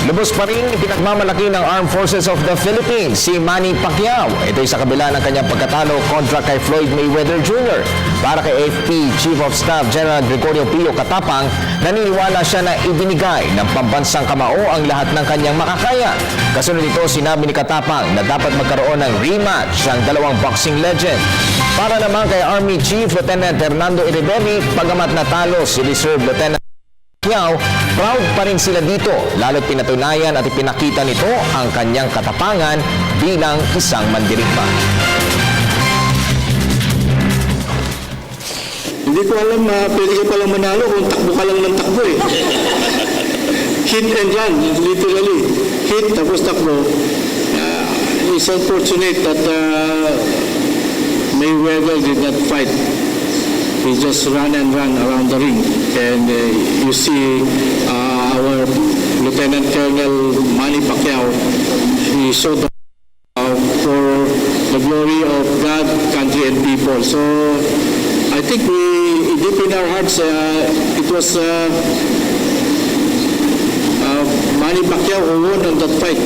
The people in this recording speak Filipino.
Lubos pa rin pinagmamalaki ng Armed Forces of the Philippines si Manny Pacquiao. Ito'y sa kabila ng kanyang pagkatalo kontra kay Floyd Mayweather Jr. Para kay AFP Chief of Staff General Gregorio Pio Katapang, naniniwala siya na ibinigay ng pambansang kamao ang lahat ng kanyang makakaya. Kasunod nito, sinabi ni Katapang na dapat magkaroon ng rematch ang dalawang boxing legend. Para naman kay Army Chief Lieutenant Hernando Iriberri, pagamat natalo si Reserve Lieutenant Pacquiao, proud pa rin sila dito, lalo't pinatunayan at ipinakita nito ang kanyang katapangan bilang isang mandirigma. Hindi ko alam na pwede ka palang manalo kung takbo ka lang ng takbo eh. Hit and run, literally. Hit tapos takbo. It's unfortunate that Mayweather did not fight. He just ran and ran around the ring. And you see our Lieutenant Colonel Manny Pacquiao, he showed for the glory of God, country, and people. So I think we, deep in our hearts, it was Manny Pacquiao who won on that fight.